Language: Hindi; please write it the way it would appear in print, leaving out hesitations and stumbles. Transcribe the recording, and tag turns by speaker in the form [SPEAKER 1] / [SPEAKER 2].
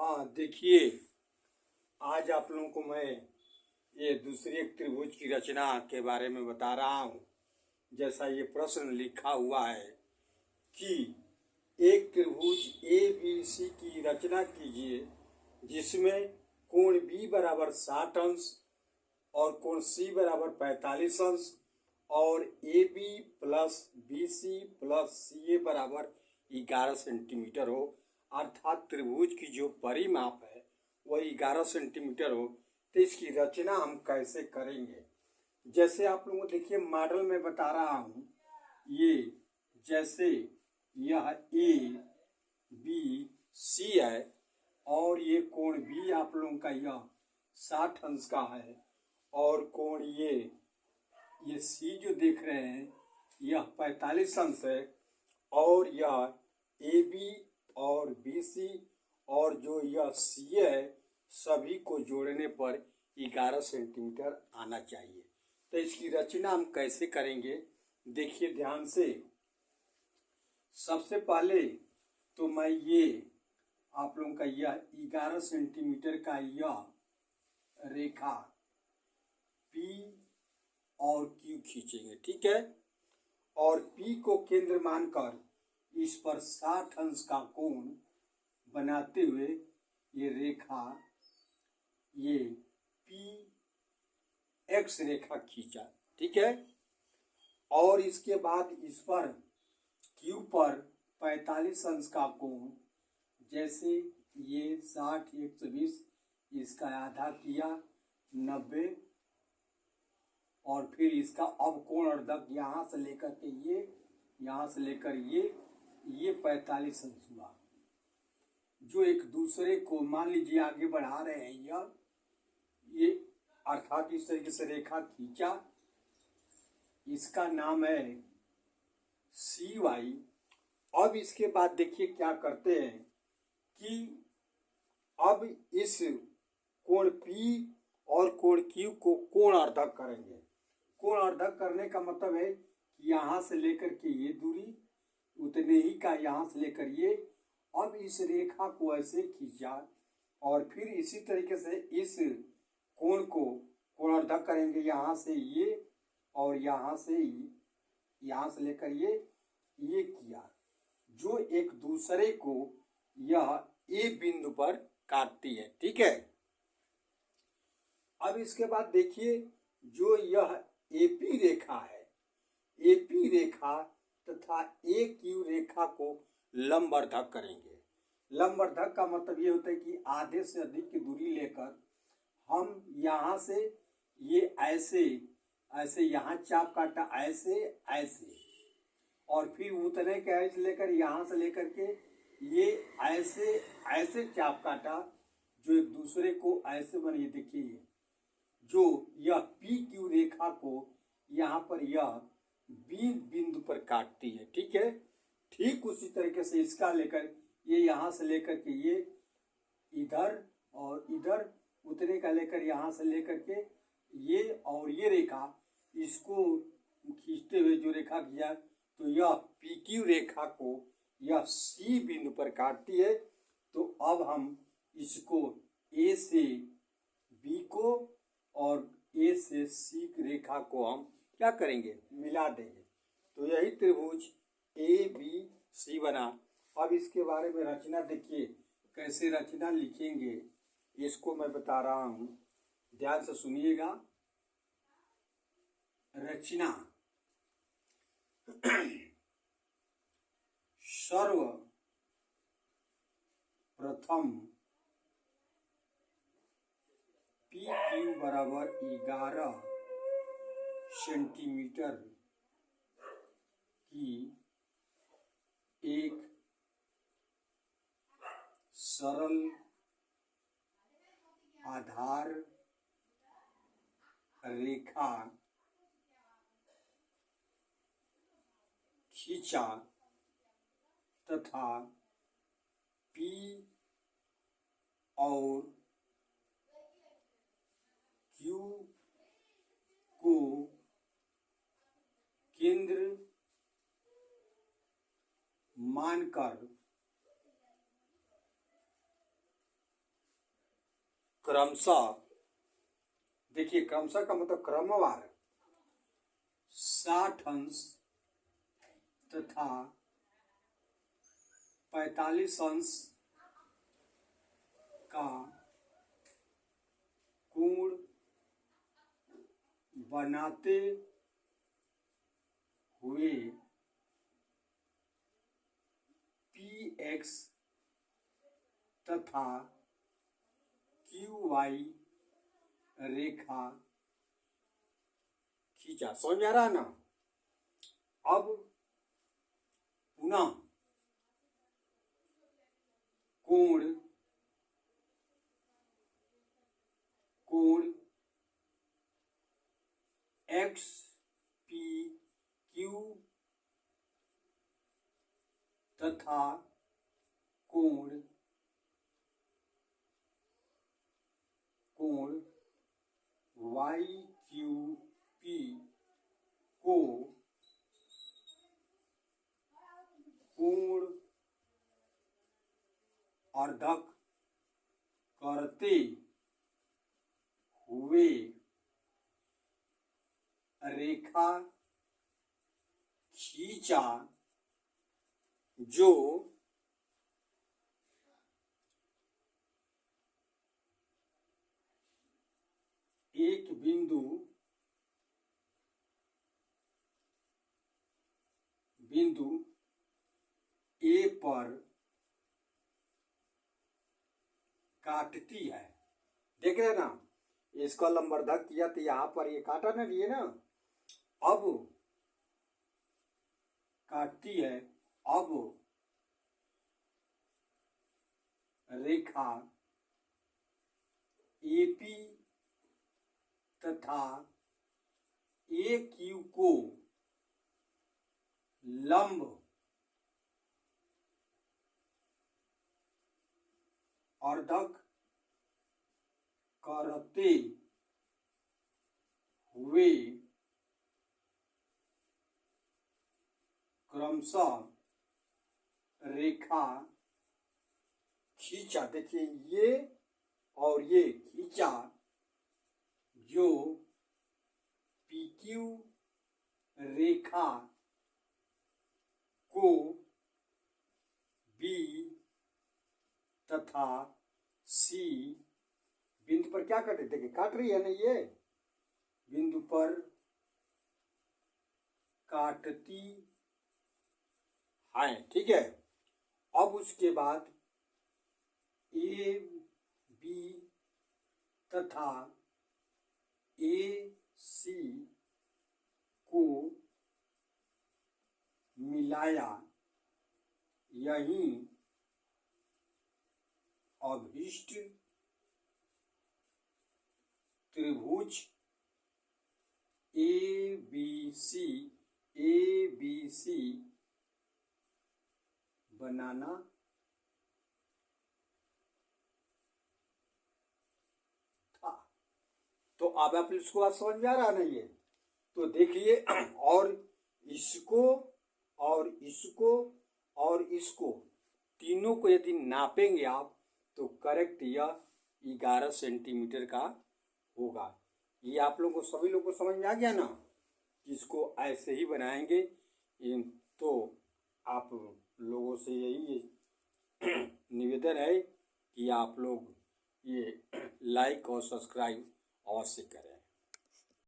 [SPEAKER 1] हाँ देखिए, आज आप लोगों को मैं ये दूसरी एक त्रिभुज की रचना के बारे में बता रहा हूँ। जैसा ये प्रश्न लिखा हुआ है कि एक त्रिभुज ए बी सी की रचना कीजिए जिसमें कोण बी बराबर 60 अंश और कोण सी बराबर 45 अंश और A B plus B C plus C A बराबर 11 सेंटीमीटर हो। अर्थात त्रिभुज की जो परिमाप है वह 11 सेंटीमीटर हो। तो इसकी रचना हम कैसे करेंगे, जैसे आप लोगों को देखिए मॉडल में बता रहा हूँ। ये जैसे यह ए बी सी है और ये कोण बी आप लोगों का यह 60 अंश का है और कोण ये सी जो देख रहे हैं यह 45 अंश है और यह ए बी और बी सी और जो यह सी है सभी को जोड़ने पर 11 सेंटीमीटर आना चाहिए। तो इसकी रचना हम कैसे करेंगे, देखिए ध्यान से। सबसे पहले तो मैं ये आप लोगों का यह 11 सेंटीमीटर का यह रेखा P और Q खींचेंगे, ठीक है। और P को केंद्र मानकर इस पर 60 अंश का कोण बनाते हुए ये रेखा ये PX रेखा खींचा, ठीक है। और इसके बाद इस पर Q पर 45 अंश का कोण, जैसे ये 60 120 इसका आधा किया 90 और फिर इसका अवकोण अर्धक यहाँ से लेकर के यहाँ से लेकर ये 45 अंश हुआ। जो एक दूसरे को मान लीजिए आगे बढ़ा रहे हैं ये अर्थात इस तरीके से रेखा खींचा, इसका नाम है सी वाई। अब इसके बाद देखिए क्या करते हैं कि अब इस कोण P और कोण Q को कोण अर्धक करेंगे। कोण अर्धक करने का मतलब है कि यहाँ से लेकर के ये दूरी उतने ही का यहाँ से लेकर ये। अब इस रेखा को ऐसे खींचा और फिर इसी तरीके से इस कोण को कोण अर्धक करेंगे, यहाँ से ये और यहाँ से लेकर ये किया, जो एक दूसरे को यह ए बिंदु पर काटती है, ठीक है। अब इसके बाद देखिए जो यह एपी रेखा है, एपी रेखा तथा ए क्यू रेखा को लंबवर्धक करेंगे। लंबवर्धक का मतलब ये होता है कि आधे से अधिक की दूरी लेकर हम यहाँ से ये ऐसे यहाँ चाप काटा ऐसे और फिर उतने के ऐसे लेकर यहाँ से लेकर के ये ऐसे चाप काटा जो एक दूसरे को ऐसे बने। देखिए जो यह पी क्यू रेखा को यहाँ पर यह बी बिंदु पर काटती है, ठीक है। ठीक उसी तरीके से इसका लेकर ये यहाँ से लेकर के ये इधर और इधर उतने का लेकर यहाँ से लेकर के ये और ये रेखा इसको खींचते हुए जो रेखा किया तो यह पी क्यू रेखा को यह सी बिंदु पर काटती है। तो अब हम इसको ए से बी को और ए से सी रेखा को हम क्या करेंगे, मिला देंगे। तो यही त्रिभुज ए बी सी बना। अब इसके बारे में रचना देखिए, कैसे रचना लिखेंगे इसको मैं बता रहा हूँ, ध्यान से सुनिएगा। रचना सर्व प्रथम पी क्यू बराबर 11 सेंटीमीटर की एक सरल आधार रेखा खींचा तथा P और Q को केंद्र मानकर क्रमशः, देखिए क्रमशः का मतलब क्रमवार 60 अंश तथा 45 अंश का कोण बनाते हुए PX तथा QY रेखा खींचा। समझ में आ रहा है ना? अब पुनः कोण XPQ तथा कोण YQP को कोण अर्धक करते हुए रेखा खींचा जो एक बिंदु ए पर काटती है। देख रहे ना, इसका लंबरधक किया तो यहाँ पर ये काटा ना लिए ना, अब काटती है। अब रेखा AP तथा AQ को लंब अर्धक करते हुए क्रमशः रेखा खींचा। देखिए ये और ये खींचा जो PQ रेखा को B तथा C बिंदु पर क्या काटे? देखिए काट रही है ना, ये बिंदु पर काटती है। ठीक है। अब उसके बाद AB तथा AC को मिलाया, यही अभीष्ट त्रिभुज ABC बनाना था। तो अब आप इसको बात समझ में आ रहा नहीं है? तो देखिए, और इसको और इसको और इसको तीनों को यदि नापेंगे आप तो करेक्ट यह 11 सेंटीमीटर का होगा। ये आप लोगों को सभी लोगों को समझ में आ गया ना? इसको ऐसे ही बनाएंगे। तो आप लोगों से यही निवेदन है कि आप लोग ये लाइक और सब्सक्राइब अवश्य करें।